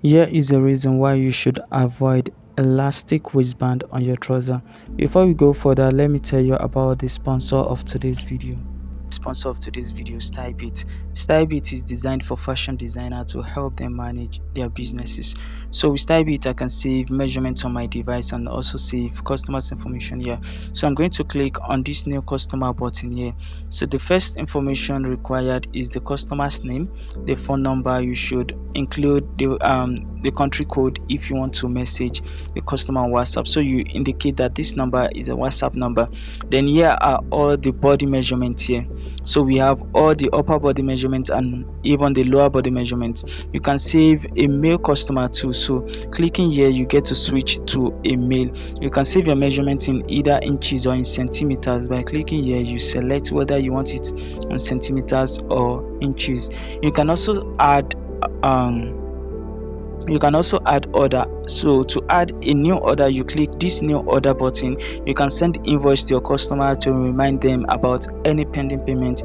Here is a reason why you should avoid elastic waistband on your trouser. Before we go further, let me tell you about the sponsor of today's video. Sponsor of today's video, Stylebit. Stylebit is designed for fashion designer to help them manage their businesses. So with Stylebit, I can save measurements on my device and also save customers' information here. So I'm going to click on this new customer button here. So the first information required is the customer's name, the phone number. You should include the country code if you want to message the customer on WhatsApp. So you indicate that this number is a WhatsApp number. Then here are all the body measurements here. So we have all the upper body measurements and even the lower body measurements. You can save a male customer too. So clicking here, you get to switch to a male. You can save your measurements in either inches or in centimeters. By clicking here, you select whether you want it in centimeters or inches. You can also add order. So to add a new order, you click this new order button. You can send invoice to your customer to remind them about any pending payment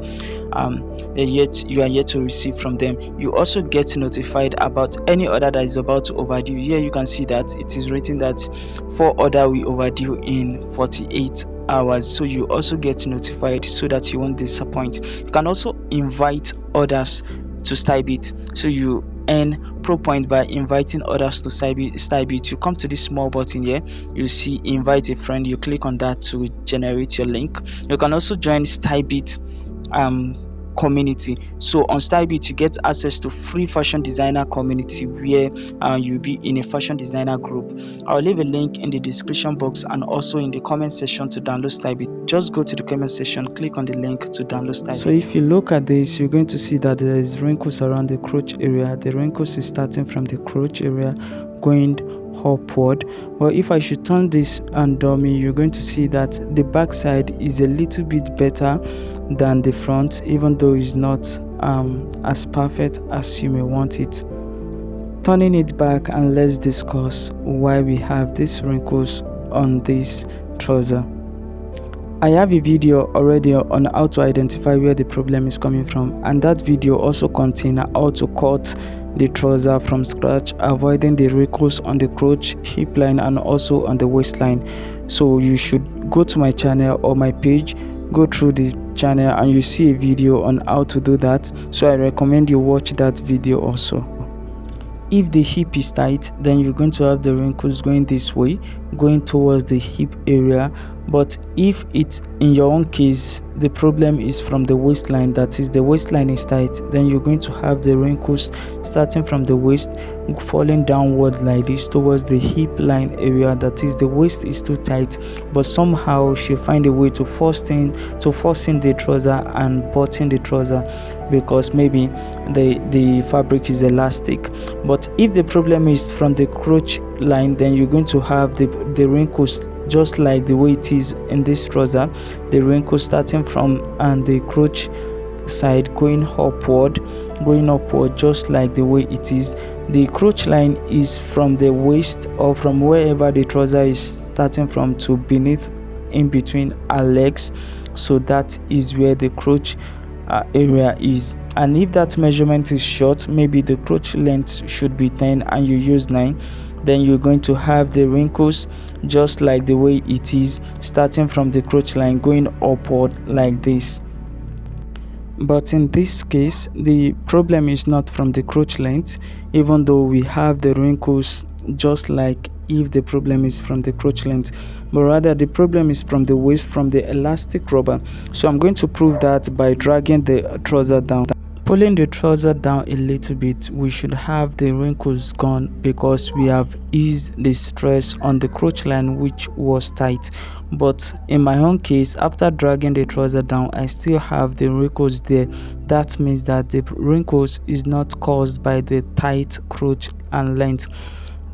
you are yet to receive from them. You also get notified about any order that is about to overdue. Here you can see that it is written that 4 order will overdue in 48 hours. So you also get notified so that you won't disappoint. You can also invite others to Stylebit. So you earn pro point by inviting others to Stylebit. You come to this small button here, you see invite a friend. You click on that to generate your link. You can also join Stylebit community. So on Stylebit, you get access to free fashion designer community where you'll be in a fashion designer group. I'll leave a link in the description box and also in the comment section to download Stylebit. Just go to the comment section, click on the link to download Stylebit. So if you look at this, you're going to see that there is wrinkles around the crotch area. The wrinkles is starting from the crotch area going upward. But if I should turn this and dummy, you're going to see that the back side is a little bit better than the front, even though it's not as perfect as you may want it. Turning it back, and let's discuss why we have these wrinkles on this trouser. I have a video already on how to identify where the problem is coming from, and that video also contains how to cut the trouser from scratch, avoiding the wrinkles on the crotch, hip line, and also on the waistline. So you should go to my channel or my page, go through the channel, and you see a video on how to do that. So I recommend you watch that video also. If the hip is tight, then you're going to have the wrinkles going this way, going towards the hip area. But if it's in your own case, the problem is from the waistline, that is the waistline is tight, then you're going to have the wrinkles starting from the waist, falling downward like this towards the hip line area. That is, the waist is too tight, but somehow she find a way to force in the trouser and button the trouser because maybe the fabric is elastic. But if the problem is from the crotch line, then you're going to have the wrinkles just like the way it is in this trouser, the wrinkles starting from the crotch side going upward just like the way it is. The crotch line is from the waist or from wherever the trouser is starting from to beneath, in between our legs. So that is where the crotch area is. And if that measurement is short, maybe the crotch length should be 10 and you use 9, then you're going to have the wrinkles just like the way it is, starting from the crotch line going upward like this. But in this case, the problem is not from the crotch length, even though we have the wrinkles just like if the problem is from the crotch length, but rather the problem is from the waist, from the elastic rubber. So I'm going to prove that by dragging the trouser down. Pulling the trouser down a little bit, we should have the wrinkles gone because we have eased the stress on the crotch line, which was tight. But in my own case, after dragging the trouser down, I still have the wrinkles there. That means that the wrinkles is not caused by the tight crotch and length.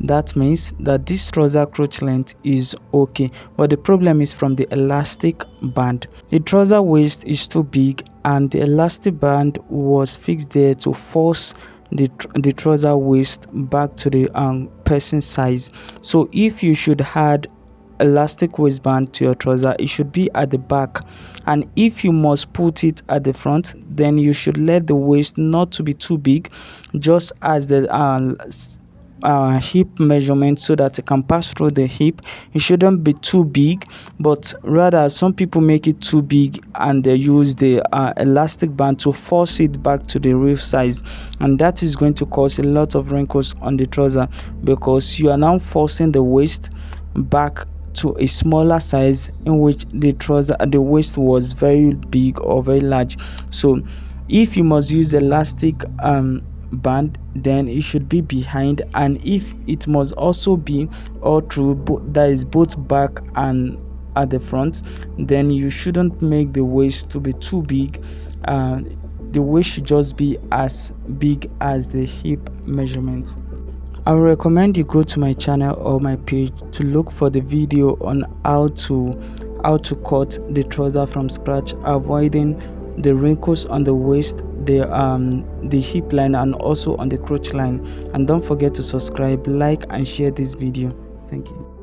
That means that this trouser crotch length is okay, but the problem is from the elastic band. The trouser waist is too big and the elastic band was fixed there to force the trouser waist back to the person size. So if you should add elastic waistband to your trouser, it should be at the back, and if you must put it at the front, then you should let the waist not to be too big, just as the hip measurement so that it can pass through the hip. It shouldn't be too big, but rather some people make it too big and they use the elastic band to force it back to the real size, and that is going to cause a lot of wrinkles on the trouser because you are now forcing the waist back to a smaller size in which the waist was very big or very large. So if you must use elastic band, then it should be behind, and if it must also be all through, that is both back and at the front, then you shouldn't make the waist to be too big. The waist should just be as big as the hip measurement. I would recommend you go to my channel or my page to look for the video on how to cut the trouser from scratch, avoiding the wrinkles on the waist, the hip line, and also on the crotch line. And don't forget to subscribe, like and share this video. Thank you.